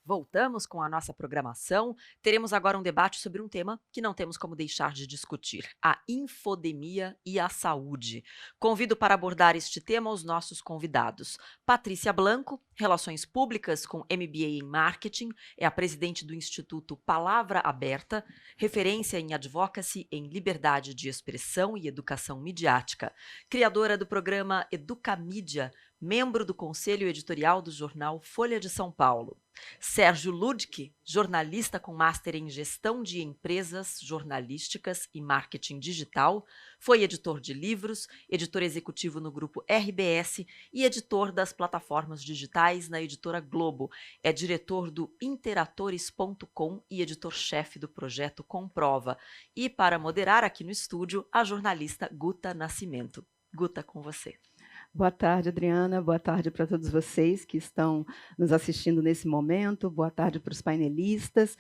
Voltamos com a nossa programação. Teremos agora um debate sobre um tema que não temos como deixar de discutir: a infodemia e a saúde. Convido para abordar este tema os nossos convidados. Patrícia Blanco, Relações Públicas com MBA em Marketing, é a presidente do Instituto Palavra Aberta, referência em advocacy em liberdade de expressão e educação midiática, criadora do programa Educamídia, membro do conselho editorial do jornal Folha de São Paulo. Sérgio Ludke, jornalista com master em gestão de empresas jornalísticas e marketing digital, foi editor de livros, editor executivo no grupo RBS e editor das plataformas digitais na editora Globo. É diretor do interatores.com e editor-chefe do projeto Comprova. E para moderar aqui no estúdio, a jornalista Guta Nascimento. Guta, com você. Boa tarde, Adriana. Boa tarde para todos vocês que estão nos assistindo nesse momento. Boa tarde para os painelistas.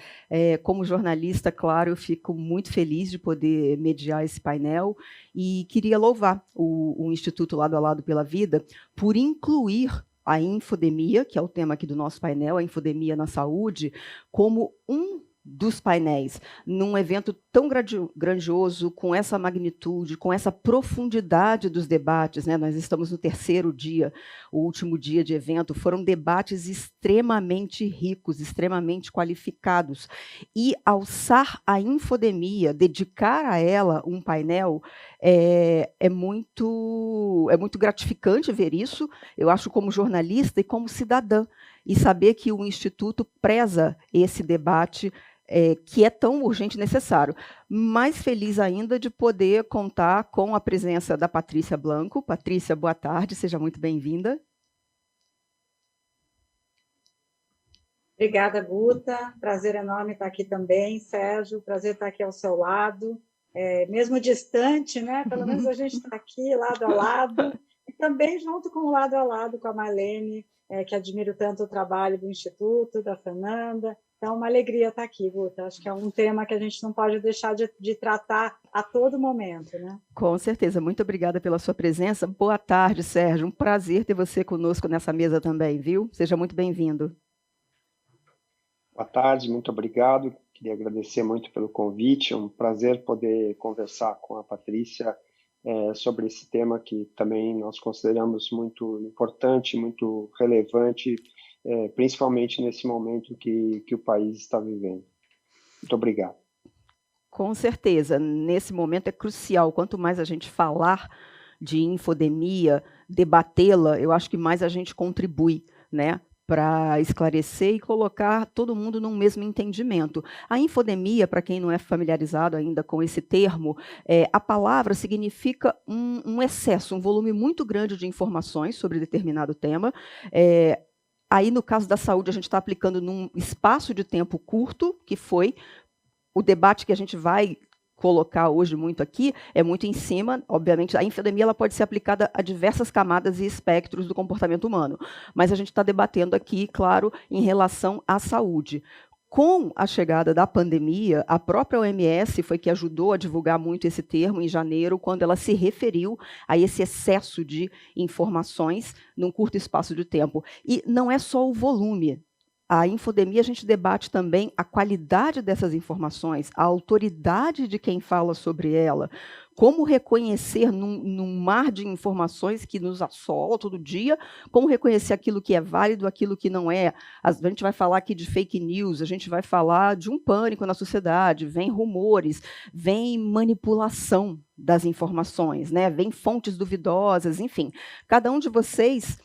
Como jornalista, claro, eu fico muito feliz de poder mediar esse painel e queria louvar o Instituto Lado a Lado pela Vida por incluir a infodemia, que é o tema aqui do nosso painel, a infodemia na saúde, como um dos painéis, num evento tão grandioso, com essa magnitude, com essa profundidade dos debates, né? Nós estamos no terceiro dia, o último dia de evento, foram debates extremamente ricos, extremamente qualificados, e alçar a infodemia, dedicar a ela um painel, é muito gratificante ver isso, eu acho, como jornalista e como cidadã, e saber que o Instituto preza esse debate que é tão urgente e necessário. Mais feliz ainda de poder contar com a presença da Patrícia Blanco. Patrícia, boa tarde, seja muito bem-vinda. Obrigada, Guta. Prazer enorme estar aqui também, Sérgio. Prazer estar aqui ao seu lado. Mesmo distante, né? Pelo menos a gente está aqui, lado a lado. E também junto com o lado a lado com a Marlene, que admiro tanto o trabalho do Instituto, da Fernanda. Então, uma alegria estar aqui, Guta. Acho que é um tema que a gente não pode deixar de tratar a todo momento, né? Com certeza. Muito obrigada pela sua presença. Boa tarde, Sérgio. Um prazer ter você conosco nessa mesa também, viu? Seja muito bem-vindo. Boa tarde, muito obrigado. Queria agradecer muito pelo convite. É um prazer poder conversar com a Patrícia sobre esse tema que também nós consideramos muito importante, muito relevante, principalmente nesse momento que o país está vivendo. Muito obrigado. Com certeza, nesse momento é crucial. Quanto mais a gente falar de infodemia, debatê-la, eu acho que mais a gente contribui, né, para esclarecer e colocar todo mundo num mesmo entendimento. A infodemia, para quem não é familiarizado ainda com esse termo, a palavra significa um excesso, um volume muito grande de informações sobre determinado tema. Aí, no caso da saúde, a gente está aplicando num espaço de tempo curto, que foi o debate que a gente vai colocar hoje muito aqui, é muito em cima, obviamente, a infodemia ela pode ser aplicada a diversas camadas e espectros do comportamento humano, mas a gente está debatendo aqui, claro, em relação à saúde. Com a chegada da pandemia, a própria OMS foi que ajudou a divulgar muito esse termo em janeiro, quando ela se referiu a esse excesso de informações num curto espaço de tempo. E não é só o volume. A infodemia, a gente debate também a qualidade dessas informações, a autoridade de quem fala sobre ela, como reconhecer num mar de informações que nos assola todo dia, como reconhecer aquilo que é válido, aquilo que não é. A gente vai falar aqui de fake news, a gente vai falar de um pânico na sociedade, vem rumores, vem manipulação das informações, né? Vem fontes duvidosas, enfim. Cada um de vocês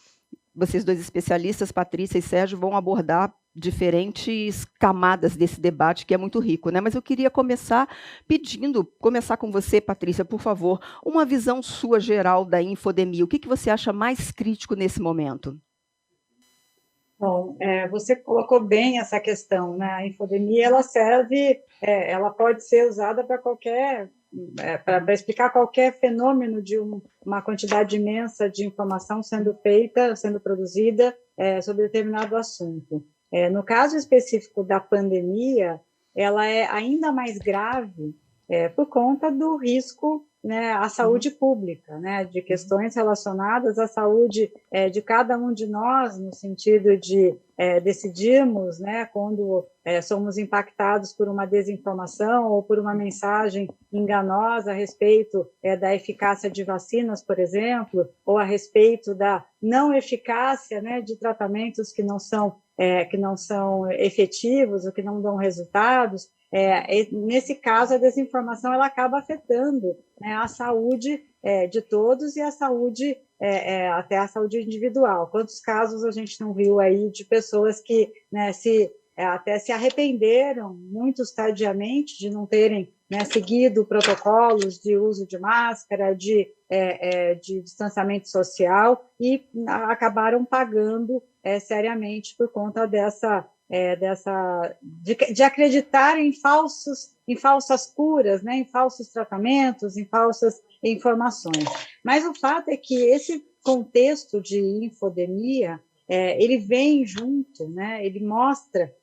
dois especialistas, Patrícia e Sérgio, vão abordar diferentes camadas desse debate, que é muito rico, né? Mas eu queria começar com você, Patrícia, por favor, uma visão sua geral da infodemia. O que você acha mais crítico nesse momento? Bom, você colocou bem essa questão, né? A infodemia, ela serve, ela pode ser usada para para explicar qualquer fenômeno de uma quantidade imensa de informação sendo feita, sendo produzida sobre determinado assunto. No caso específico da pandemia, ela é ainda mais grave por conta do risco né, à saúde pública, né, de questões relacionadas à saúde de cada um de nós, no sentido de decidirmos, né, quando somos impactados por uma desinformação ou por uma mensagem enganosa a respeito da eficácia de vacinas, por exemplo, ou a respeito da não eficácia, né, de tratamentos que não são efetivos ou que não dão resultados. Nesse caso, a desinformação ela acaba afetando, né, a saúde de todos e a saúde, até a saúde individual. Quantos casos a gente não viu aí de pessoas que, né, até se arrependeram, muitos tardiamente, de não terem, né, seguido protocolos de uso de máscara, de distanciamento social, e acabaram pagando seriamente por conta de acreditar em falsas curas, né, em falsos tratamentos, em falsas informações. Mas o fato é que esse contexto de infodemia, ele vem junto, né,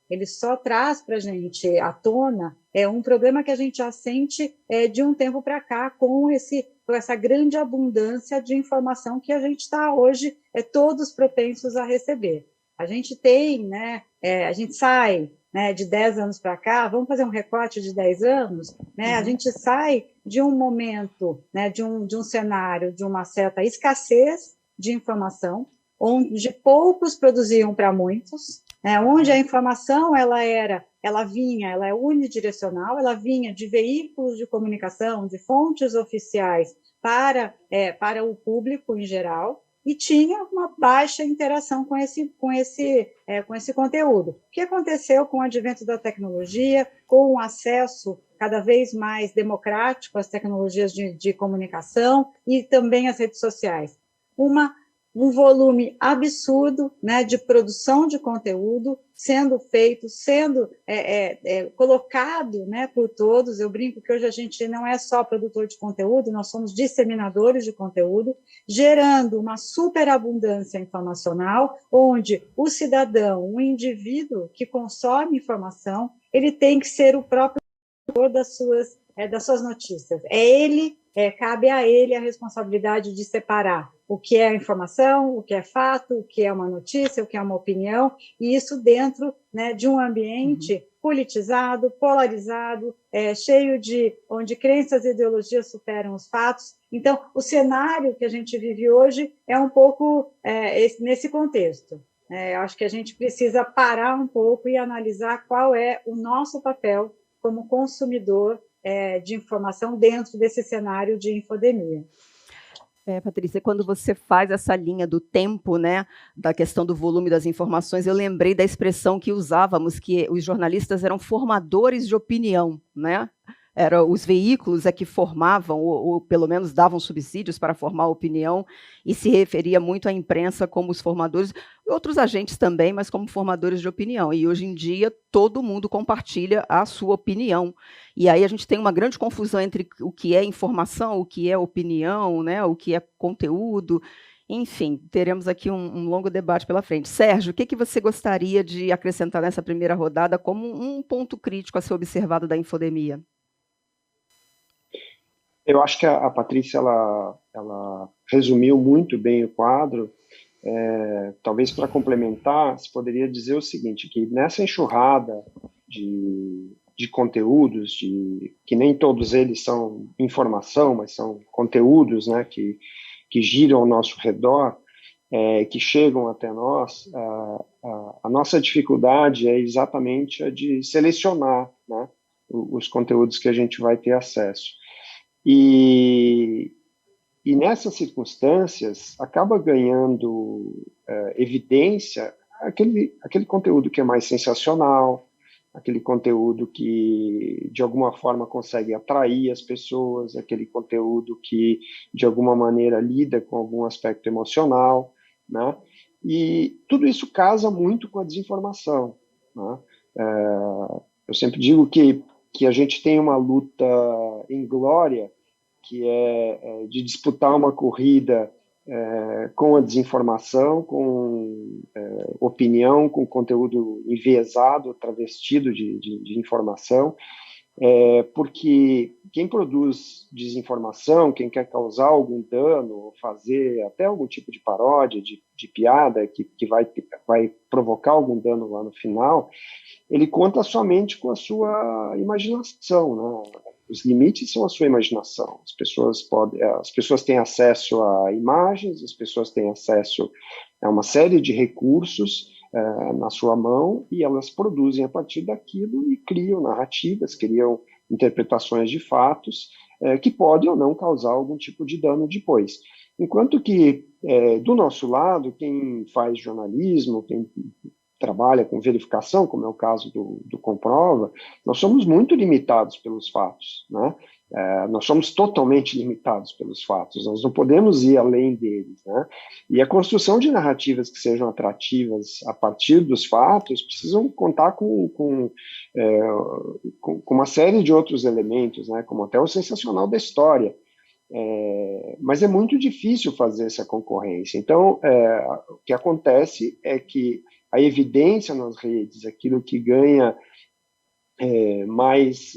ele só traz para a gente à tona um problema que a gente já sente de um tempo para cá, com essa grande abundância de informação que a gente está hoje todos propensos a receber. A gente tem, né, a gente sai, né, de 10 anos para cá, vamos fazer um recorte de 10 anos, né, a gente sai de um momento, né, de um cenário de uma certa escassez de informação, onde poucos produziam para muitos, né, onde a informação ela é unidirecional, ela vinha de veículos de comunicação, de fontes oficiais para o público em geral, e tinha uma baixa interação com esse conteúdo. O que aconteceu com o advento da tecnologia, com o acesso cada vez mais democrático às tecnologias de comunicação e também às redes sociais? Um volume absurdo, né, de produção de conteúdo sendo feito, sendo colocado, né, por todos. Eu brinco que hoje a gente não é só produtor de conteúdo, nós somos disseminadores de conteúdo, gerando uma superabundância informacional, onde o cidadão, o indivíduo que consome informação, ele tem que ser o próprio autor das suas notícias. Cabe a ele a responsabilidade de separar o que é informação, o que é fato, o que é uma notícia, o que é uma opinião, e isso dentro, né, de um ambiente politizado, polarizado, cheio onde crenças e ideologias superam os fatos. Então, o cenário que a gente vive hoje é um pouco nesse contexto. Eu acho que a gente precisa parar um pouco e analisar qual é o nosso papel como consumidor de informação dentro desse cenário de infodemia. Patrícia, quando você faz essa linha do tempo, né, da questão do volume das informações, eu lembrei da expressão que usávamos, que os jornalistas eram formadores de opinião, né? Os veículos que formavam, ou pelo menos davam subsídios para formar a opinião, e se referia muito à imprensa como os formadores, outros agentes também, mas como formadores de opinião. E hoje em dia todo mundo compartilha a sua opinião. E aí a gente tem uma grande confusão entre o que é informação, o que é opinião, né, o que é conteúdo. Enfim, teremos aqui um longo debate pela frente. Sérgio, o que você gostaria de acrescentar nessa primeira rodada como um ponto crítico a ser observado da infodemia? Eu acho que a Patrícia ela resumiu muito bem o quadro. Talvez para complementar, se poderia dizer o seguinte, que nessa enxurrada de conteúdos, que nem todos eles são informação, mas são conteúdos, né, que giram ao nosso redor, que chegam até nós, a nossa dificuldade é exatamente a de selecionar, né, os conteúdos que a gente vai ter acesso. E nessas circunstâncias, acaba ganhando evidência aquele conteúdo que é mais sensacional, aquele conteúdo que, de alguma forma, consegue atrair as pessoas, aquele conteúdo que, de alguma maneira, lida com algum aspecto emocional, né? E tudo isso casa muito com a desinformação, né? Eu sempre digo que a gente tem uma luta inglória, que é de disputar uma corrida com a desinformação, com opinião, com conteúdo enviesado, travestido de informação, porque quem produz desinformação, quem quer causar algum dano, fazer até algum tipo de paródia, de piada que vai provocar algum dano lá no final, ele conta somente com a sua imaginação, né? Os limites são a sua imaginação. As pessoas têm acesso a imagens, as pessoas têm acesso a uma série de recursos na sua mão, e elas produzem a partir daquilo e criam narrativas, criam interpretações de fatos que podem ou não causar algum tipo de dano depois. Enquanto que, do nosso lado, quem faz jornalismo, quem trabalha com verificação, como é o caso do Comprova, nós somos muito limitados pelos fatos, né? Nós somos totalmente limitados pelos fatos, nós não podemos ir além deles, né? E a construção de narrativas que sejam atrativas a partir dos fatos precisam contar com uma série de outros elementos, né? Como até o sensacional da história. Mas é muito difícil fazer essa concorrência. Então, o que acontece é que a evidência nas redes, aquilo que ganha mais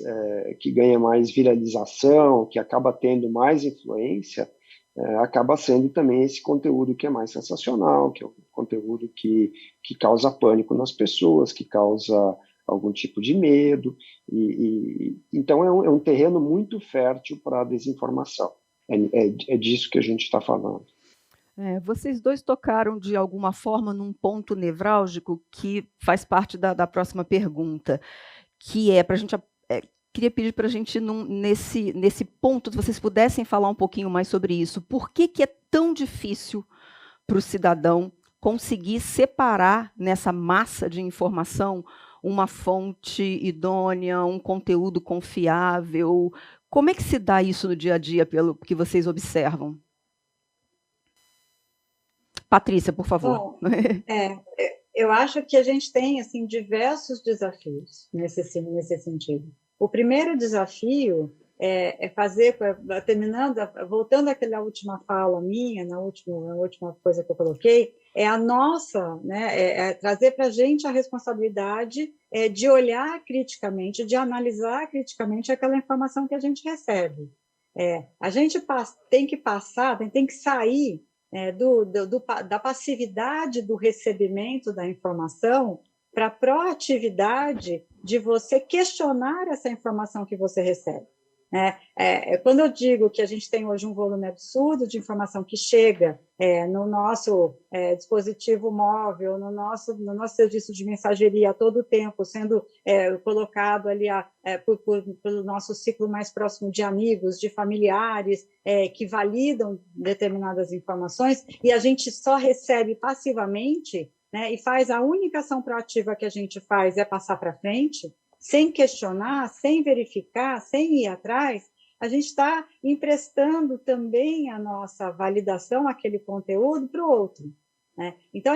viralização, que acaba tendo mais influência, acaba sendo também esse conteúdo que é mais sensacional, que é o conteúdo que causa pânico nas pessoas, que causa algum tipo de medo, então é um terreno muito fértil para a desinformação. É disso que a gente está falando. Vocês dois tocaram de alguma forma num ponto nevrálgico que faz parte da próxima pergunta, que é para a gente. Queria pedir para a gente, nesse ponto, se vocês pudessem falar um pouquinho mais sobre isso. Por que é tão difícil para o cidadão conseguir separar nessa massa de informação uma fonte idônea, um conteúdo confiável? Como é que se dá isso no dia a dia, pelo que vocês observam? Patrícia, por favor. Bom, eu acho que a gente tem assim, diversos desafios nesse sentido. O primeiro desafio é fazer, voltando àquela última fala minha, na última coisa que eu coloquei, é a nossa, né, trazer para a gente a responsabilidade de olhar criticamente, de analisar criticamente aquela informação que a gente recebe. A gente tem que sair da passividade do recebimento da informação para a proatividade de você questionar essa informação que você recebe. Quando eu digo que a gente tem hoje um volume absurdo de informação que chega no nosso dispositivo móvel, no nosso serviço de mensageria a todo tempo, sendo colocado ali pelo nosso ciclo mais próximo de amigos, de familiares, que validam determinadas informações, e a gente só recebe passivamente, né, e faz a única ação proativa que a gente faz é passar para frente, sem questionar, sem verificar, sem ir atrás, a gente está emprestando também a nossa validação, aquele conteúdo, para o outro. Né? Então,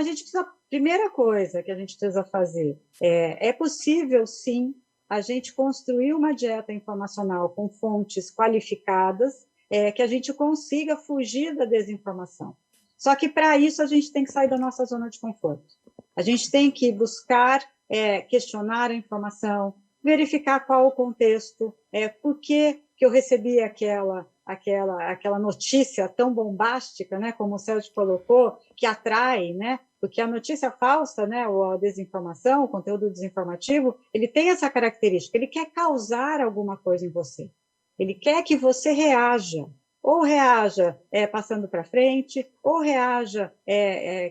primeira coisa que a gente precisa fazer é possível, sim, a gente construir uma dieta informacional com fontes qualificadas, que a gente consiga fugir da desinformação. Só que, para isso, a gente tem que sair da nossa zona de conforto. A gente tem que buscar questionar a informação, verificar qual o contexto, por que eu recebi aquela notícia tão bombástica, né, como o Sérgio colocou, que atrai, né, porque a notícia falsa, né, ou a desinformação, o conteúdo desinformativo, ele tem essa característica, ele quer causar alguma coisa em você, ele quer que você reaja, ou reaja passando para frente, ou reaja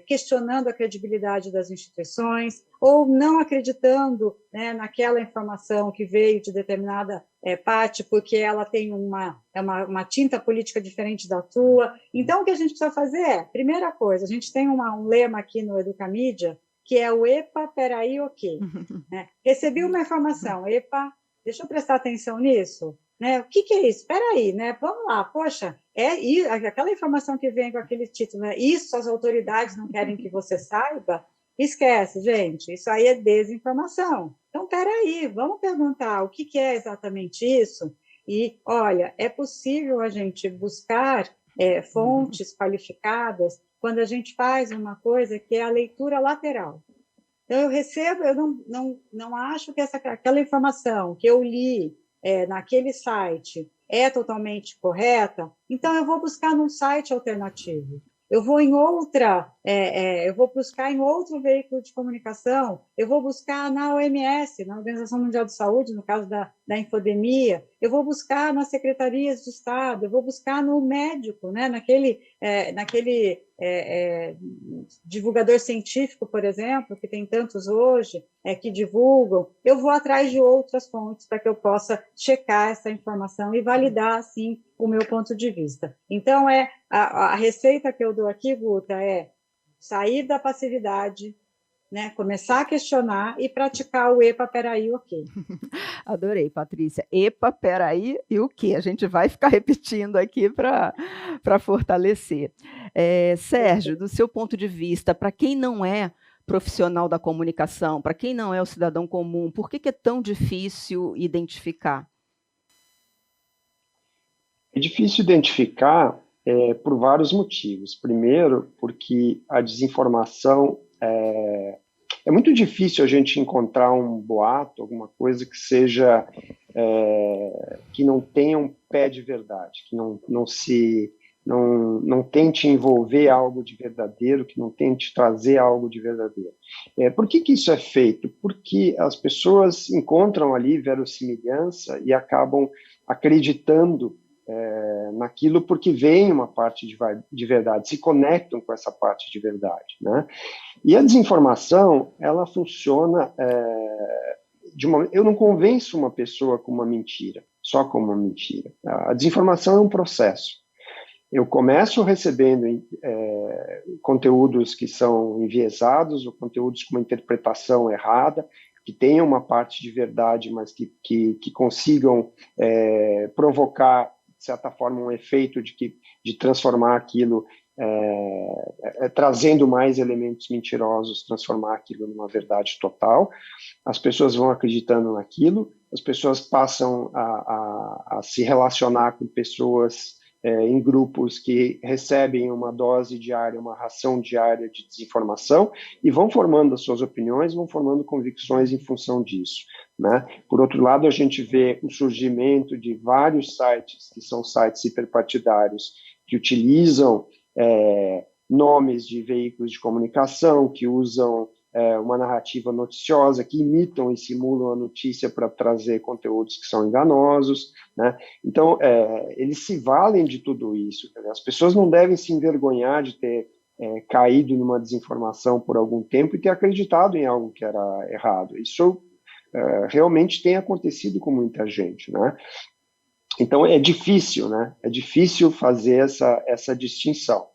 questionando a credibilidade das instituições, ou não acreditando, né, naquela informação que veio de determinada parte, porque ela tem uma tinta política diferente da tua. Então, o que a gente precisa fazer primeira coisa, a gente tem um lema aqui no Educamídia, que é o EPA, peraí, ok. Né? Recebi uma informação, EPA, deixa eu prestar atenção nisso. Né? O que é isso? Espera aí, né? Vamos lá, poxa, aquela informação que vem com aquele título, né? Isso as autoridades não querem que você saiba? Esquece, gente, isso aí é desinformação. Então, espera aí, vamos perguntar o que é exatamente isso? E, olha, é possível a gente buscar fontes qualificadas quando a gente faz uma coisa que é a leitura lateral. Então, eu não acho que aquela informação que eu li, naquele site é totalmente correta, então eu vou buscar num site alternativo. Eu vou eu vou buscar em outro veículo de comunicação, eu vou buscar na OMS, na Organização Mundial de Saúde, no caso da infodemia, eu vou buscar nas secretarias de Estado, eu vou buscar no médico, né, naquele divulgador científico, por exemplo, que tem tantos hoje, que divulgam, eu vou atrás de outras fontes para que eu possa checar essa informação e validar, assim, o meu ponto de vista. Então, a receita que eu dou aqui, Guta, é sair da passividade, né, começar a questionar e praticar o epa, peraí, o quê? Adorei, Patrícia. Epa, peraí, e o quê? A gente vai ficar repetindo aqui para fortalecer. Sérgio, do seu ponto de vista, para quem não é profissional da comunicação, para quem não é o cidadão comum, por que é tão difícil identificar? É difícil identificar por vários motivos. Primeiro, porque a desinformação é muito difícil a gente encontrar um boato, alguma coisa que seja que não tenha um pé de verdade, que não tente envolver algo de verdadeiro, que não tente trazer algo de verdadeiro. Por que isso é feito? Porque as pessoas encontram ali verossimilhança e acabam acreditando naquilo porque veem uma parte de verdade, se conectam com essa parte de verdade, né? E a desinformação, ela funciona eu não convenço uma pessoa com uma mentira, só com uma mentira. A desinformação é um processo. Eu começo recebendo conteúdos que são enviesados, ou conteúdos com uma interpretação errada, que tenham uma parte de verdade, mas que consigam provocar, de certa forma, um efeito de transformar aquilo, trazendo mais elementos mentirosos, transformar aquilo numa verdade total. As pessoas vão acreditando naquilo, as pessoas passam a se relacionar com pessoas em grupos que recebem uma dose diária, uma ração diária de desinformação e vão formando as suas opiniões, vão formando convicções em função disso, né? Por outro lado, a gente vê o surgimento de vários sites, que são sites hiperpartidários, que utilizam nomes de veículos de comunicação, que usam uma narrativa noticiosa, que imitam e simulam a notícia para trazer conteúdos que são enganosos, né? Então, eles se valem de tudo isso. As pessoas não devem se envergonhar de ter caído numa desinformação por algum tempo e ter acreditado em algo que era errado. Isso realmente tem acontecido com muita gente, né? Então, é difícil, né? É difícil fazer essa distinção.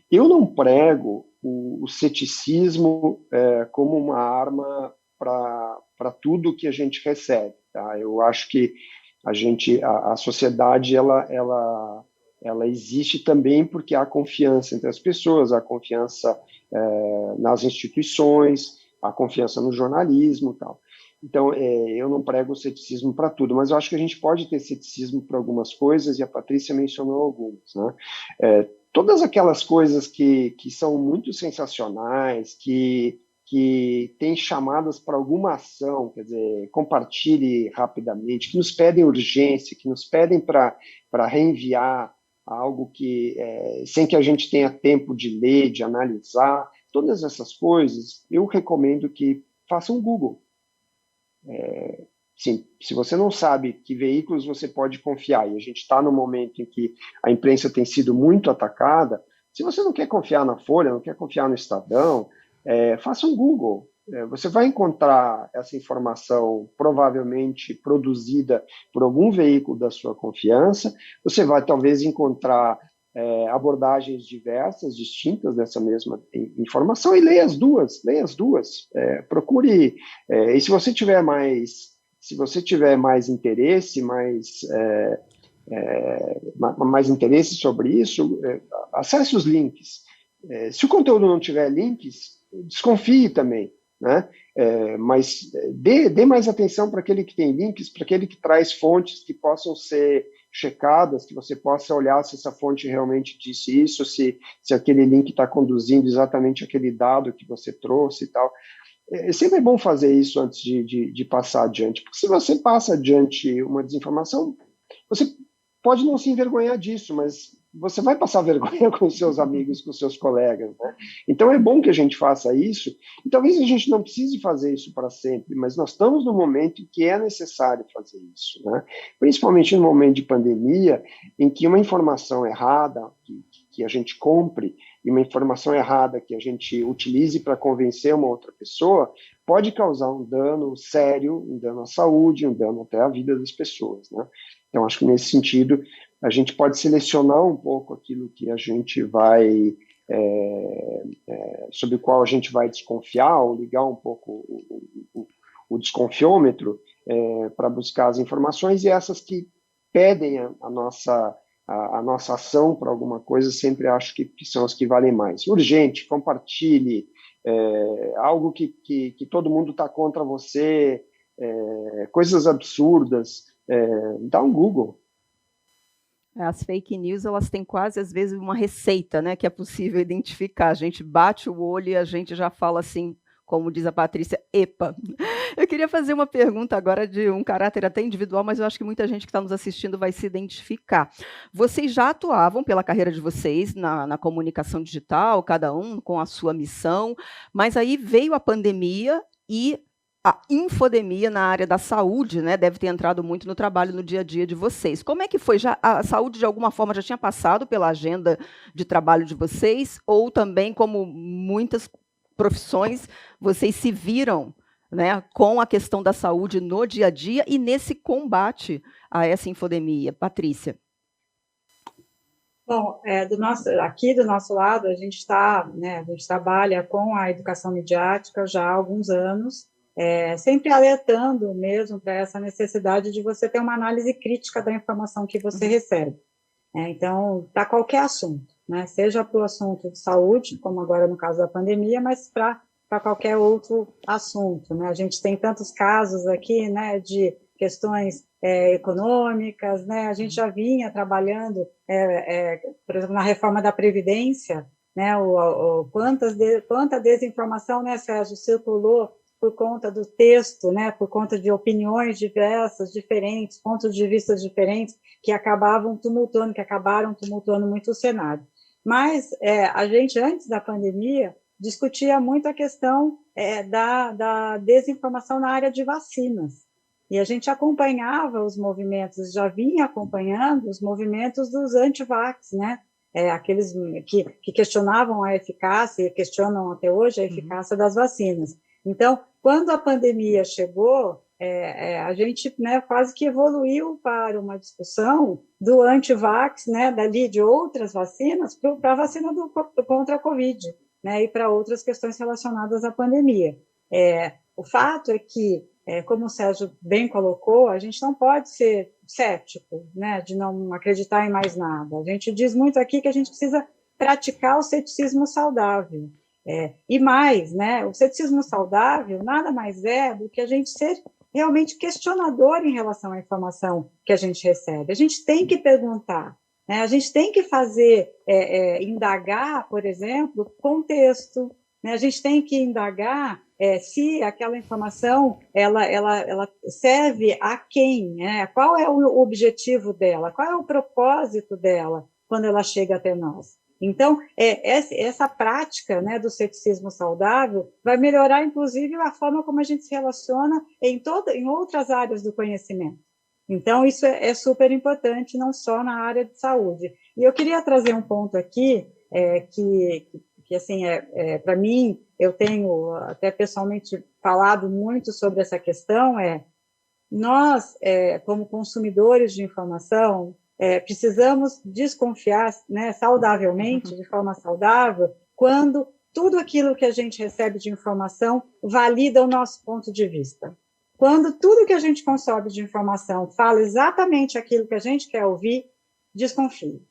Eu não prego o ceticismo como uma arma para tudo que a gente recebe, tá? Eu acho que a sociedade ela existe também porque há confiança entre as pessoas, há confiança nas instituições, há confiança no jornalismo e tal. Então, eu não prego o ceticismo para tudo, mas eu acho que a gente pode ter ceticismo para algumas coisas, e a Patrícia mencionou algumas, né? Todas aquelas coisas que são muito sensacionais, que têm chamadas para alguma ação, quer dizer, compartilhe rapidamente, que nos pedem urgência, que nos pedem para reenviar algo sem que a gente tenha tempo de ler, de analisar, todas essas coisas, eu recomendo que faça um Google. Sim, se você não sabe que veículos você pode confiar, e a gente está no momento em que a imprensa tem sido muito atacada, se você não quer confiar na Folha, não quer confiar no Estadão, faça um Google. Você vai encontrar essa informação provavelmente produzida por algum veículo da sua confiança, você vai talvez encontrar abordagens diversas, distintas dessa mesma informação, e leia as duas. Procure, e se você tiver mais interesse, mais interesse sobre isso, acesse os links. Se o conteúdo não tiver links, desconfie também, né? Mas dê mais atenção para aquele que tem links, para aquele que traz fontes que possam ser checadas, que você possa olhar se essa fonte realmente disse isso, se aquele link está conduzindo exatamente aquele dado que você trouxe e tal. sempre é bom fazer isso antes de passar adiante, porque se você passa adiante uma desinformação, você pode não se envergonhar disso, mas você vai passar vergonha com seus amigos, com seus colegas, né? Então é bom que a gente faça isso, e talvez a gente não precise fazer isso para sempre, mas nós estamos no momento em que é necessário fazer isso, né? Principalmente no momento de pandemia, em que uma informação errada que a gente compre, e uma informação errada que a gente utilize para convencer uma outra pessoa, pode causar um dano sério, um dano à saúde, um dano até à vida das pessoas, né? Então, acho que nesse sentido, a gente pode selecionar um pouco aquilo que a gente vai, sobre o qual a gente vai desconfiar, ou ligar um pouco o desconfiômetro para buscar as informações, e essas que pedem a nossa ação para alguma coisa, sempre acho que são as que valem mais. Urgente, compartilhe, algo que todo mundo está contra você, coisas absurdas, dá um Google. As fake news, elas têm quase, às vezes, uma receita, né, que é possível identificar. A gente bate o olho e a gente já fala assim, como diz a Patrícia, epa. Eu queria fazer uma pergunta agora de um caráter até individual, mas eu acho que muita gente que está nos assistindo vai se identificar. Vocês já atuavam pela carreira de vocês na comunicação digital, cada um com a sua missão, mas aí veio a pandemia e a infodemia na área da saúde, né, deve ter entrado muito no trabalho, no dia a dia de vocês. Como é que foi? A saúde, de alguma forma, já tinha passado pela agenda de trabalho de vocês? Ou também, como muitas profissões, vocês se viram, né, com a questão da saúde no dia a dia e nesse combate a essa infodemia? Patrícia. Bom, aqui do nosso lado, a gente trabalha com a educação midiática já há alguns anos, sempre alertando mesmo para essa necessidade de você ter uma análise crítica da informação que você recebe. Então, para qualquer assunto, né, seja para o assunto de saúde, como agora no caso da pandemia, mas para qualquer outro assunto, né? A gente tem tantos casos aqui, né, de questões econômicas, né? A gente já vinha trabalhando, por exemplo, na reforma da Previdência, né? Quanta desinformação, né, Sérgio, circulou por conta do texto, né, por conta de opiniões diversas, diferentes, pontos de vista diferentes, que acabaram tumultuando muito o cenário. Mas a gente, antes da pandemia, discutia muito a questão da desinformação na área de vacinas. E a gente acompanhava os movimentos, já vinha acompanhando os movimentos dos anti-vax, né? Aqueles que questionavam a eficácia, e questionam até hoje a eficácia das vacinas. Então, quando a pandemia chegou, a gente, né, quase que evoluiu para uma discussão do anti-vax, né, dali de outras vacinas, para a vacina contra a Covid, né, e para outras questões relacionadas à pandemia. O fato é que, como o Sérgio bem colocou, a gente não pode ser cético, né, de não acreditar em mais nada. A gente diz muito aqui que a gente precisa praticar o ceticismo saudável. E mais, né, o ceticismo saudável nada mais é do que a gente ser realmente questionador em relação à informação que a gente recebe. A gente tem que perguntar, né, a gente tem que fazer, indagar, por exemplo, contexto, né, a gente tem que indagar se aquela informação ela serve a quem, né, qual é o objetivo dela, qual é o propósito dela quando ela chega até nós. Então, essa prática, né, do ceticismo saudável vai melhorar, inclusive, a forma como a gente se relaciona em outras áreas do conhecimento. Então, isso é super importante, não só na área de saúde. E eu queria trazer um ponto aqui, que assim, para mim, eu tenho até pessoalmente falado muito sobre essa questão, nós, como consumidores de informação, precisamos desconfiar, né, saudavelmente, de forma saudável, quando tudo aquilo que a gente recebe de informação valida o nosso ponto de vista. Quando tudo que a gente consome de informação fala exatamente aquilo que a gente quer ouvir, desconfie.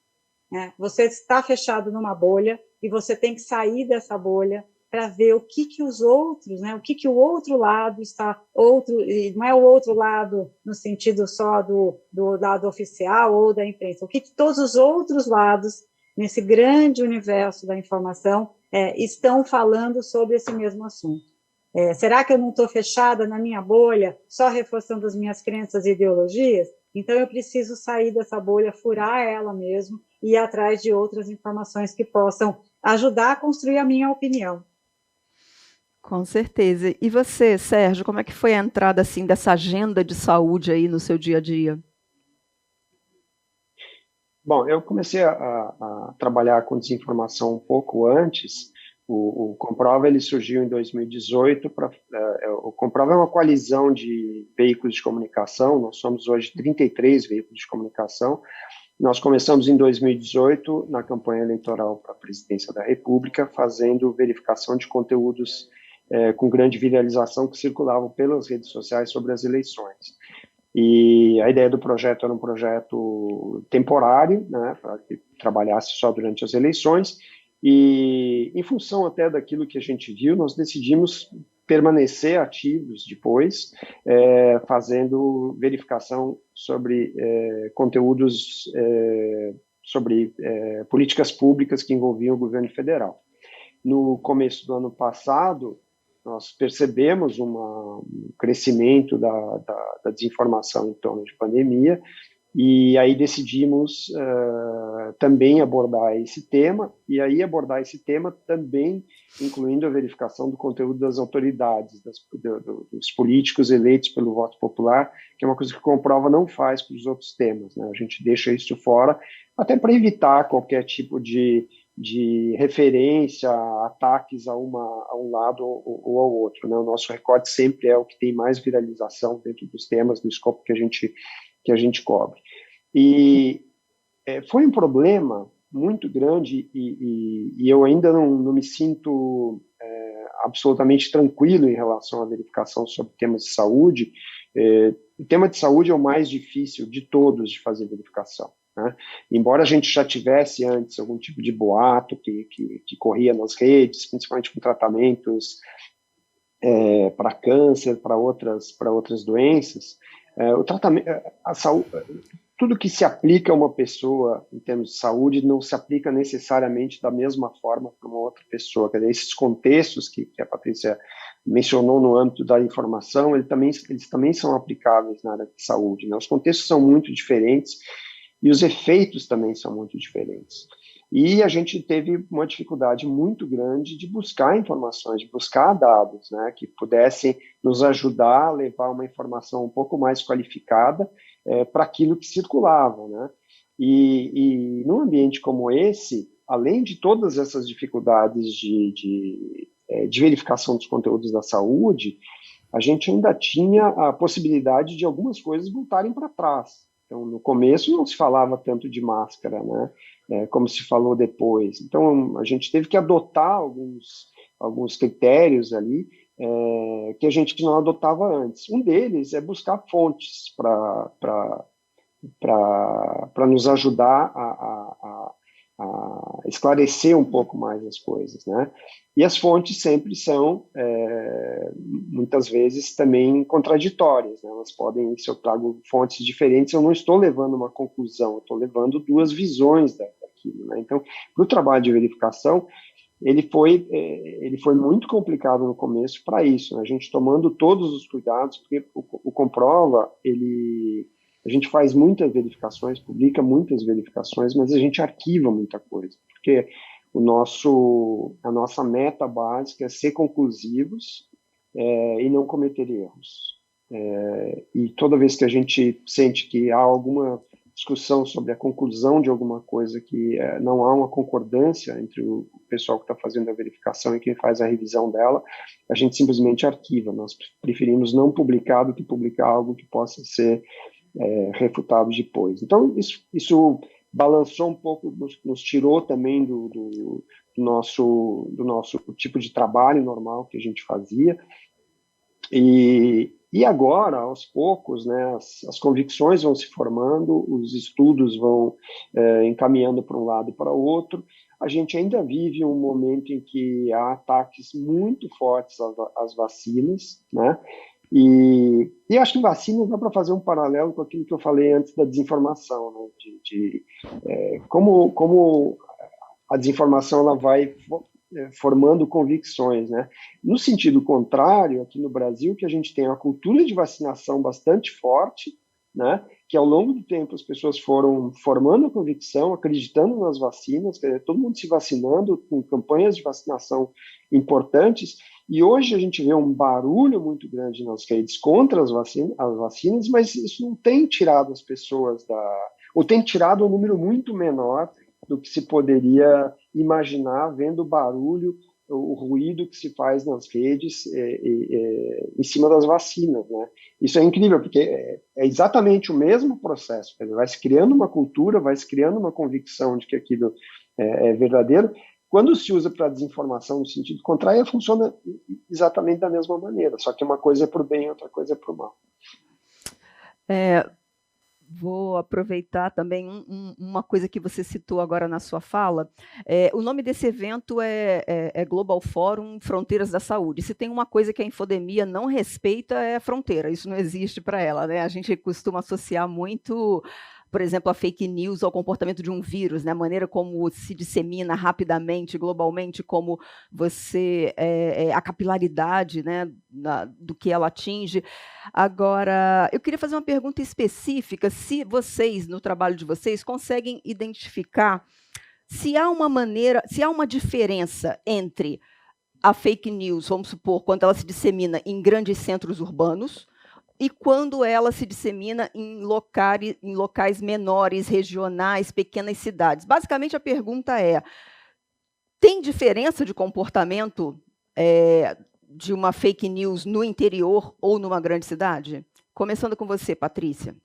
Né? Você está fechado numa bolha e você tem que sair dessa bolha para ver o que os outros, né, o que o outro lado está, e não é o outro lado no sentido só do lado oficial ou da imprensa, o que todos os outros lados, nesse grande universo da informação, estão falando sobre esse mesmo assunto. Será que eu não estou fechada na minha bolha, só reforçando as minhas crenças e ideologias? Então, eu preciso sair dessa bolha, furar ela mesmo e ir atrás de outras informações que possam ajudar a construir a minha opinião. Com certeza. E você, Sérgio, como é que foi a entrada assim dessa agenda de saúde aí no seu dia a dia? Bom, eu comecei a trabalhar com desinformação um pouco antes. O Comprova ele surgiu em 2018. O Comprova é uma coalizão de veículos de comunicação. Nós somos hoje 33 veículos de comunicação. Nós começamos em 2018 na campanha eleitoral para a presidência da República, fazendo verificação de conteúdos com grande viralização que circulavam pelas redes sociais sobre as eleições. E a ideia do projeto era um projeto temporário, né, para que trabalhasse só durante as eleições, e em função até daquilo que a gente viu, nós decidimos permanecer ativos depois, fazendo verificação sobre conteúdos sobre políticas públicas que envolviam o governo federal. No começo do ano passado, nós percebemos um crescimento da desinformação em torno de pandemia, e aí decidimos também abordar esse tema, e aí abordar esse tema também incluindo a verificação do conteúdo das autoridades, dos políticos eleitos pelo voto popular, que é uma coisa que o Comprova não faz para os outros temas, né? A gente deixa isso fora, até para evitar qualquer tipo de referência, ataques a um lado ou ao outro, né? O nosso recorte sempre é o que tem mais viralização dentro dos temas, do escopo que a gente cobre. E foi um problema muito grande e eu ainda não me sinto absolutamente tranquilo em relação à verificação sobre temas de saúde. O tema de saúde é o mais difícil de todos de fazer verificação, né? Embora a gente já tivesse antes algum tipo de boato que corria nas redes, principalmente com tratamentos para câncer, para outras doenças, o tratamento, a saúde, tudo que se aplica a uma pessoa em termos de saúde não se aplica necessariamente da mesma forma para uma outra pessoa. Quer dizer, esses contextos que a Patrícia mencionou no âmbito da informação, eles também são aplicáveis na área de saúde, né? Os contextos são muito diferentes e os efeitos também são muito diferentes. E a gente teve uma dificuldade muito grande de buscar informações, de buscar dados, né, que pudessem nos ajudar a levar uma informação um pouco mais qualificada para aquilo que circulava, né? E num ambiente como esse, além de todas essas dificuldades de verificação dos conteúdos da saúde, a gente ainda tinha a possibilidade de algumas coisas voltarem para trás. Então, no começo não se falava tanto de máscara, né? Como se falou depois. Então, a gente teve que adotar alguns critérios ali que a gente não adotava antes. Um deles é buscar fontes para nos ajudar a esclarecer um pouco mais as coisas, né? E as fontes sempre são, muitas vezes, também contraditórias, né? Elas podem, se eu trago fontes diferentes, eu não estou levando uma conclusão, eu estou levando duas visões daquilo, né? Então, para o trabalho de verificação, ele foi muito complicado no começo para isso, né? A gente tomando todos os cuidados, porque o Comprova, a gente faz muitas verificações, publica muitas verificações, mas a gente arquiva muita coisa, porque a nossa meta básica é ser conclusivos e não cometer erros. E toda vez que a gente sente que há alguma discussão sobre a conclusão de alguma coisa, que não há uma concordância entre o pessoal que está fazendo a verificação e quem faz a revisão dela, a gente simplesmente arquiva. Nós preferimos não publicar do que publicar algo que possa ser refutado depois. Então, isso balançou um pouco, nos tirou também do nosso tipo de trabalho normal que a gente fazia. E agora, aos poucos, né, as convicções vão se formando, os estudos vão encaminhando para um lado e para o outro. A gente ainda vive um momento em que há ataques muito fortes às vacinas, né? E acho que vacina dá para fazer um paralelo com aquilo que eu falei antes da desinformação, né? Como a desinformação ela vai formando convicções, né? No sentido contrário, aqui no Brasil, que a gente tem uma cultura de vacinação bastante forte, né? Que ao longo do tempo as pessoas foram formando a convicção, acreditando nas vacinas, todo mundo se vacinando, com campanhas de vacinação importantes, e hoje a gente vê um barulho muito grande nas redes contra as vacinas, mas isso não tem tirado as pessoas ou tem tirado um número muito menor do que se poderia imaginar vendo o barulho, o ruído que se faz nas redes em cima das vacinas, né? Isso é incrível, porque é exatamente o mesmo processo. Vai se criando uma cultura, vai se criando uma convicção de que aquilo é verdadeiro. Quando se usa para desinformação no sentido contrário, funciona exatamente da mesma maneira, só que uma coisa é para o bem, outra coisa é para o mal. Vou aproveitar também uma coisa que você citou agora na sua fala. O nome desse evento é Global Forum Fronteiras da Saúde. Se tem uma coisa que a infodemia não respeita, é a fronteira. Isso não existe para ela, né? A gente costuma associar muito, por exemplo, a fake news ao comportamento de um vírus, né? A maneira como se dissemina rapidamente, globalmente, como você a capilaridade, né, do que ela atinge. Agora, eu queria fazer uma pergunta específica, se vocês, no trabalho de vocês, conseguem identificar se há uma diferença entre a fake news, vamos supor, quando ela se dissemina em grandes centros urbanos, e quando ela se dissemina em locais menores, regionais, pequenas cidades. Basicamente, a pergunta é: tem diferença de comportamento de uma fake news no interior ou numa grande cidade? Começando com você, Patrícia.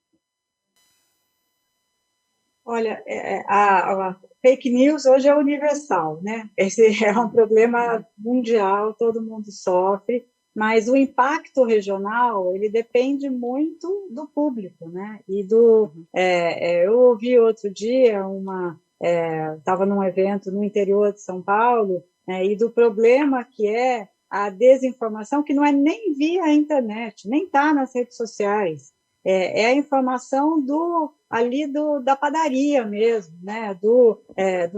Olha, a fake news hoje é universal, né? Esse é um problema mundial, todo mundo sofre, mas o impacto regional, ele depende muito do público, né? E eu ouvi outro dia estava num evento no interior de São Paulo, né, e do problema que é a desinformação, que não é nem via internet, nem está nas redes sociais, é a informação da padaria mesmo, né, do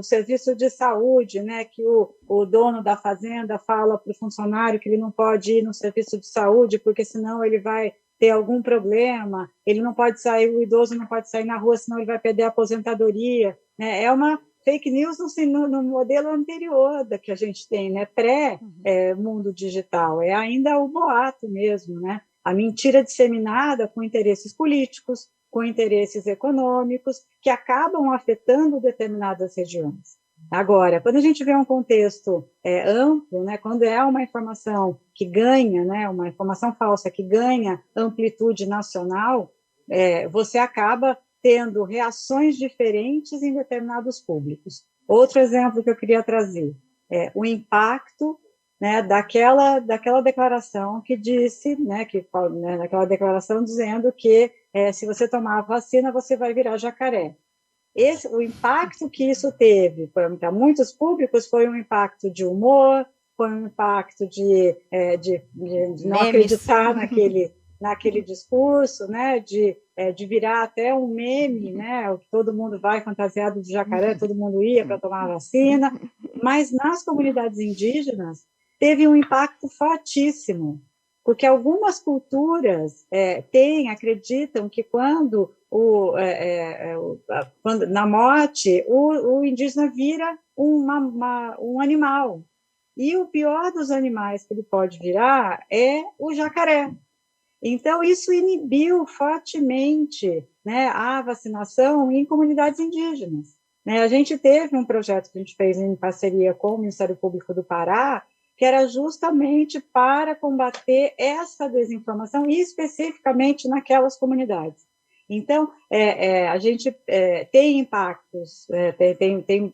serviço de saúde, né, que o dono da fazenda fala para o funcionário que ele não pode ir no serviço de saúde, porque senão ele vai ter algum problema, ele não pode sair, o idoso não pode sair na rua, senão ele vai perder a aposentadoria, né? É uma fake news no modelo anterior da que a gente tem, né? Pré-mundo digital, é ainda o boato mesmo, né? A mentira disseminada com interesses políticos, com interesses econômicos, que acabam afetando determinadas regiões. Agora, quando a gente vê um contexto amplo, né, quando é uma informação que ganha, né, uma informação falsa que ganha amplitude nacional, você acaba tendo reações diferentes em determinados públicos. Outro exemplo que eu queria trazer é o impacto, né, daquela declaração que disse, né, naquela declaração dizendo que se você tomar a vacina, você vai virar jacaré. O impacto que isso teve para muitos públicos foi um impacto de humor, foi um impacto de não acreditar naquele discurso, né, de virar até um meme, né, todo mundo vai fantasiado de jacaré, todo mundo ia para tomar a vacina, mas nas comunidades indígenas teve um impacto fortíssimo, porque algumas culturas acreditam que quando na morte o indígena vira um animal, e o pior dos animais que ele pode virar é o jacaré. Então, isso inibiu fortemente, né, a vacinação em comunidades indígenas. Né? A gente teve um projeto que a gente fez em parceria com o Ministério Público do Pará, que era justamente para combater essa desinformação, e especificamente naquelas comunidades. Então, a gente tem impactos, tem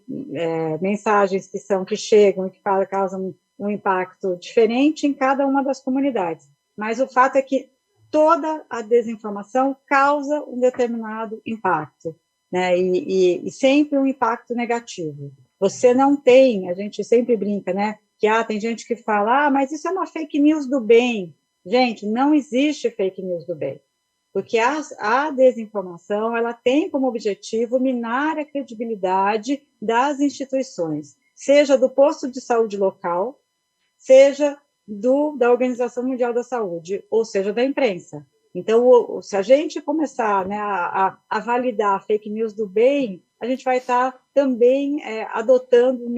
mensagens que chegam e que causam um impacto diferente em cada uma das comunidades. Mas o fato é que toda a desinformação causa um determinado impacto, né? E sempre um impacto negativo. Você não tem, a gente sempre brinca, né? Que tem gente que fala, mas isso é uma fake news do bem. Gente, não existe fake news do bem. Porque a desinformação, ela tem como objetivo minar a credibilidade das instituições. seja do posto de saúde local, seja da Organização Mundial da Saúde, ou seja, da imprensa. Então, se a gente começar, né, a validar a fake news do bem, a gente vai estar também adotando a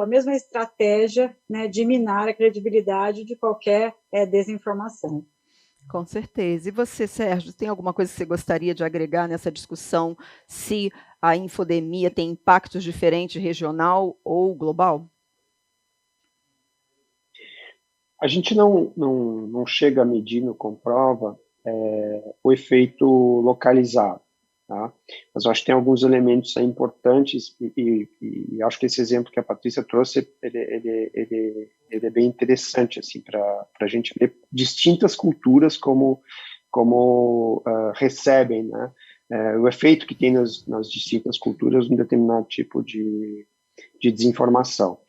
mesma estratégia, né, de minar a credibilidade de qualquer desinformação. Com certeza. E você, Sérgio, tem alguma coisa que você gostaria de agregar nessa discussão, se a infodemia tem impactos diferentes, regional ou global? A gente não chega a medir, não comprova o efeito localizado, tá? Mas eu acho que tem alguns elementos aí importantes e acho que esse exemplo que a Patrícia trouxe, ele é bem interessante, assim, para a gente ver distintas culturas como recebem, né, o efeito que tem nas distintas culturas um determinado tipo de desinformação.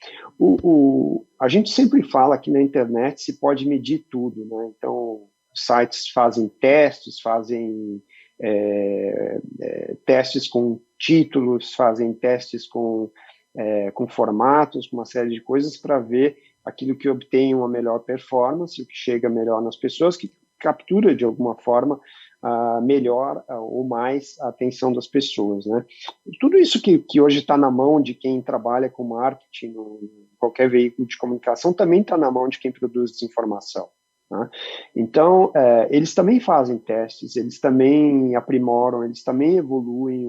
A gente sempre fala que na internet se pode medir tudo, né? Então, sites fazem testes, testes com títulos, fazem testes com formatos, com uma série de coisas para ver aquilo que obtém uma melhor performance, o que chega melhor nas pessoas, que captura de alguma forma melhor ou mais a atenção das pessoas, né? Tudo isso que hoje está na mão de quem trabalha com marketing, qualquer veículo de comunicação, também está na mão de quem produz desinformação, né? Então, eles também fazem testes, eles também aprimoram, eles também evoluem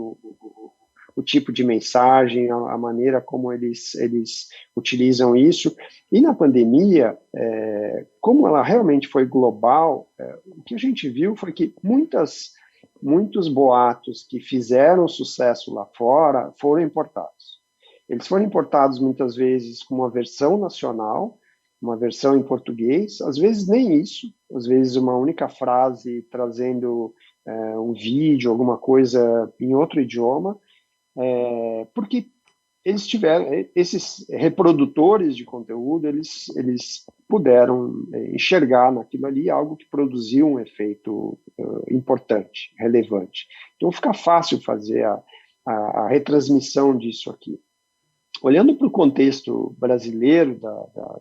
o tipo de mensagem, a maneira como eles utilizam isso. E na pandemia, como ela realmente foi global, o que a gente viu foi que muitos boatos que fizeram sucesso lá fora foram importados. Eles foram importados muitas vezes com uma versão nacional, uma versão em português, às vezes nem isso, às vezes uma única frase trazendo um vídeo, alguma coisa em outro idioma, porque eles tiveram, esses reprodutores de conteúdo, eles puderam enxergar naquilo ali algo que produziu um efeito importante, relevante. Então fica fácil fazer a retransmissão disso aqui. Olhando para o contexto brasileiro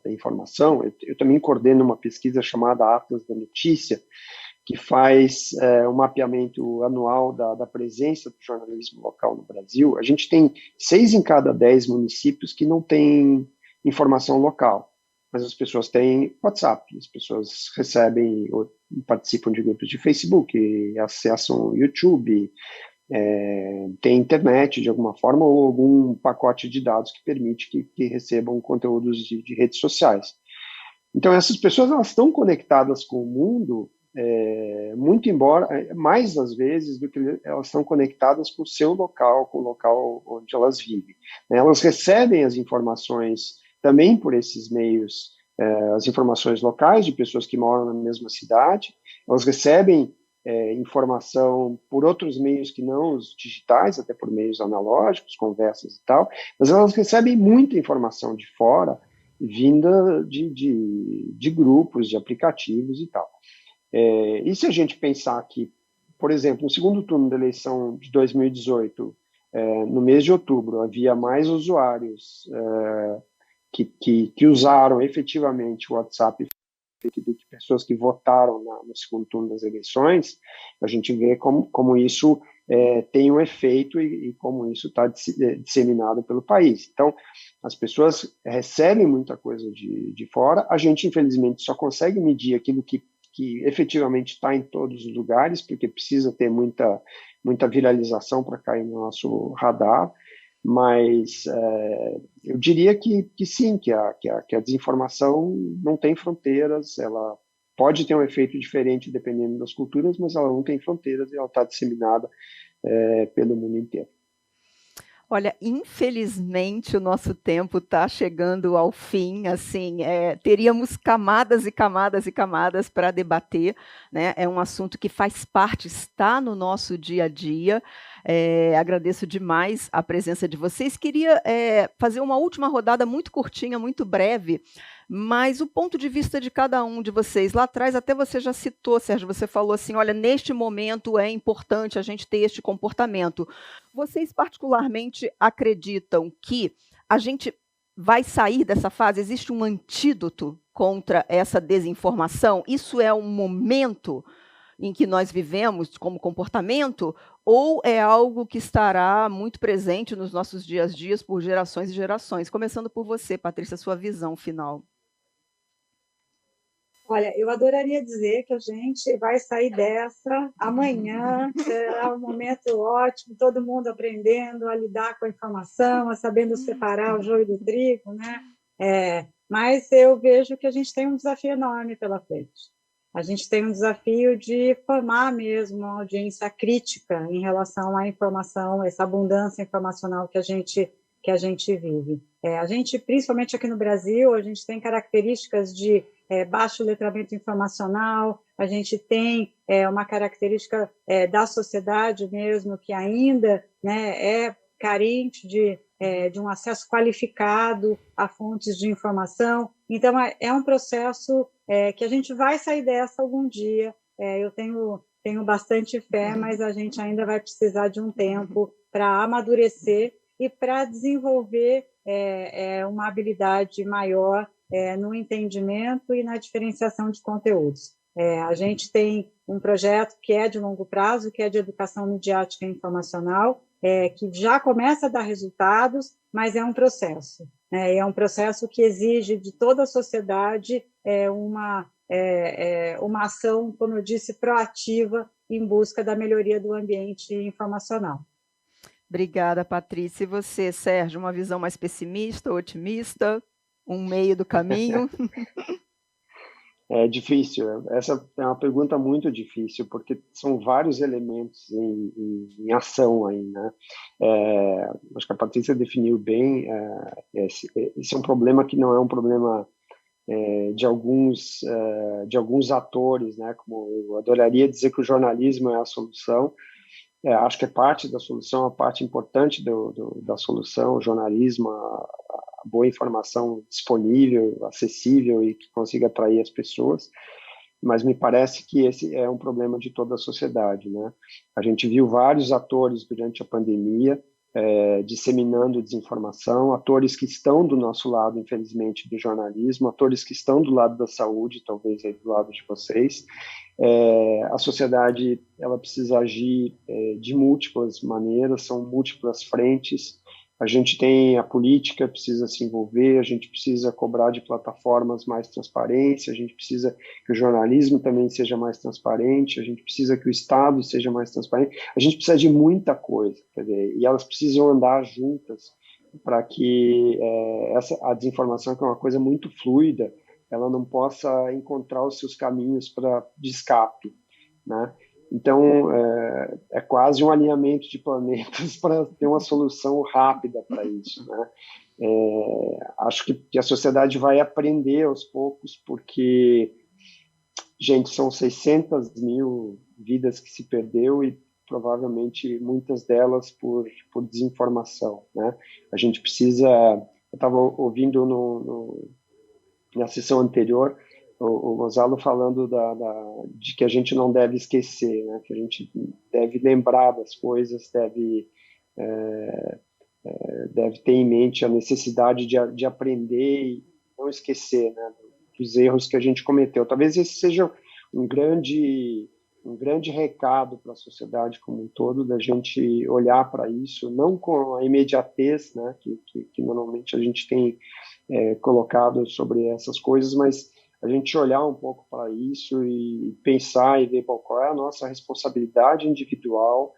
da informação, eu também coordeno uma pesquisa chamada Atlas da Notícia, que faz um mapeamento anual da presença do jornalismo local no Brasil. A gente tem 6 em cada 10 municípios que não têm informação local, mas as pessoas têm WhatsApp, as pessoas recebem ou participam de grupos de Facebook, acessam YouTube, tem internet de alguma forma ou algum pacote de dados que permite que recebam conteúdos de redes sociais. Então, essas pessoas elas estão conectadas com o mundo, muito embora, mais às vezes do que elas estão conectadas com o seu local, com o local onde elas vivem. Elas recebem as informações também por esses meios, as informações locais de pessoas que moram na mesma cidade, elas recebem informação por outros meios que não os digitais, até por meios analógicos, conversas e tal, mas elas recebem muita informação de fora, vinda de grupos, de aplicativos e tal. E se a gente pensar que, por exemplo, no segundo turno da eleição de 2018, no mês de outubro, havia mais usuários que usaram efetivamente o WhatsApp do que pessoas que votaram no segundo turno das eleições, a gente vê como isso tem um efeito e como isso está disseminado pelo país. Então, as pessoas recebem muita coisa de fora, a gente, infelizmente, só consegue medir aquilo que efetivamente está em todos os lugares, porque precisa ter muita viralização para cair no nosso radar, mas eu diria que sim, que a desinformação não tem fronteiras, ela pode ter um efeito diferente dependendo das culturas, mas ela não tem fronteiras e ela está disseminada pelo mundo inteiro. Olha, infelizmente o nosso tempo está chegando ao fim, assim, teríamos camadas e camadas e camadas para debater, né? É um assunto que faz parte, está no nosso dia a dia, Agradeço demais a presença de vocês. Queria fazer uma última rodada muito curtinha, muito breve, mas o ponto de vista de cada um de vocês. Lá atrás, até você já citou, Sérgio, você falou assim, olha, neste momento é importante a gente ter este comportamento. Vocês particularmente acreditam que a gente vai sair dessa fase? Existe um antídoto contra essa desinformação? Isso é um momento em que nós vivemos como comportamento, ou é algo que estará muito presente nos nossos dias a dias por gerações e gerações? Começando por você, Patrícia, sua visão final. Olha, eu adoraria dizer que a gente vai sair dessa amanhã, será um momento ótimo, todo mundo aprendendo a lidar com a informação, a sabendo separar o joio do trigo, né? Mas eu vejo que a gente tem um desafio enorme pela frente. A gente tem um desafio de formar mesmo uma audiência crítica em relação à informação, essa abundância informacional que a gente vive. A gente, principalmente aqui no Brasil, a gente tem características de baixo letramento informacional, a gente tem uma característica da sociedade mesmo, que ainda, né, é carente de um acesso qualificado a fontes de informação. Então, é um processo que a gente vai sair dessa algum dia. Eu tenho bastante fé, mas a gente ainda vai precisar de um tempo para amadurecer e para desenvolver uma habilidade maior no entendimento e na diferenciação de conteúdos. A gente tem um projeto que é de longo prazo, que é de educação midiática e informacional, que já começa a dar resultados, mas é um processo. É um processo que exige de toda a sociedade uma ação, como eu disse, proativa em busca da melhoria do ambiente informacional. Obrigada, Patrícia. E você, Sérgio, uma visão mais pessimista, otimista, um meio do caminho? É difícil, essa é uma pergunta muito difícil, porque são vários elementos em ação aí, né? Acho que a Patrícia definiu bem, esse é um problema que não é um problema de alguns atores, né? Como eu adoraria dizer que o jornalismo é a solução, acho que é parte da solução, a parte importante da solução, o jornalismo, a boa informação disponível, acessível e que consiga atrair as pessoas, mas me parece que esse é um problema de toda a sociedade, né? A gente viu vários atores durante a pandemia disseminando desinformação, atores que estão do nosso lado, infelizmente, do jornalismo, atores que estão do lado da saúde, talvez aí do lado de vocês. A sociedade ela precisa agir de múltiplas maneiras, são múltiplas frentes. A gente tem a política, precisa se envolver, a gente precisa cobrar de plataformas mais transparência, a gente precisa que o jornalismo também seja mais transparente, a gente precisa que o Estado seja mais transparente, a gente precisa de muita coisa, quer dizer, e elas precisam andar juntas para que a desinformação, que é uma coisa muito fluida, ela não possa encontrar os seus caminhos de escape, né? Então, é quase um alinhamento de planetas para ter uma solução rápida para isso, né? Acho que a sociedade vai aprender aos poucos, porque, gente, são 600 mil vidas que se perdeu e provavelmente muitas delas por desinformação, né? A gente precisa... Eu estava ouvindo na sessão anterior o Gonzalo falando de que a gente não deve esquecer, né? Que a gente deve lembrar das coisas, deve ter em mente a necessidade de aprender e não esquecer, né, dos erros que a gente cometeu. Talvez esse seja um grande recado para a sociedade como um todo, da gente olhar para isso, não com a imediatez, né, que normalmente a gente tem colocado sobre essas coisas, mas a gente olhar um pouco para isso e pensar e ver qual é a nossa responsabilidade individual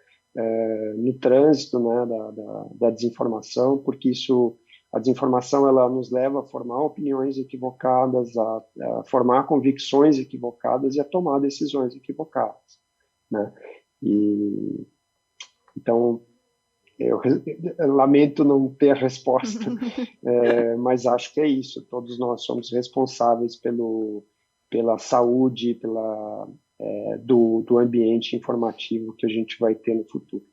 no trânsito, né, da desinformação, porque a desinformação ela nos leva a formar opiniões equivocadas, a formar convicções equivocadas e a tomar decisões equivocadas, né? Então, eu lamento não ter a resposta, mas acho que é isso. Todos nós somos responsáveis pela saúde, do ambiente informativo que a gente vai ter no futuro.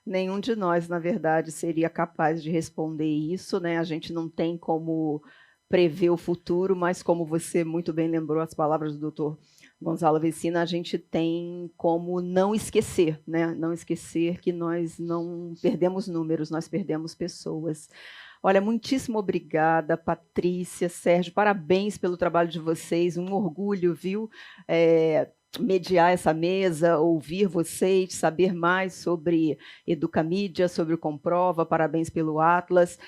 Nenhum de nós, na verdade, seria capaz de responder isso, né? A gente não tem como prever o futuro, mas como você muito bem lembrou as palavras do doutor Gonzalo Vecina, a gente tem como não esquecer, né? Não esquecer que nós não perdemos números, nós perdemos pessoas. Olha, muitíssimo obrigada, Patrícia, Sérgio, parabéns pelo trabalho de vocês, um orgulho, viu? Mediar essa mesa, ouvir vocês, saber mais sobre Educamídia, sobre o Comprova, parabéns pelo Atlas,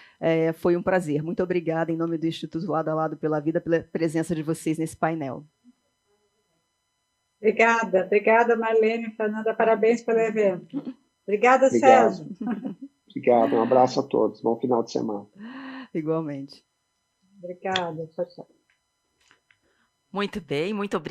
foi um prazer. Muito obrigada, em nome do Instituto Lado a Lado pela Vida, pela presença de vocês nesse painel. Obrigada, Marlene, Fernanda, parabéns pelo evento. Obrigada, Obrigado. Sérgio. Obrigado, um abraço a todos, bom final de semana. Igualmente. Obrigada, tchau, tchau. Muito bem, muito obrigada.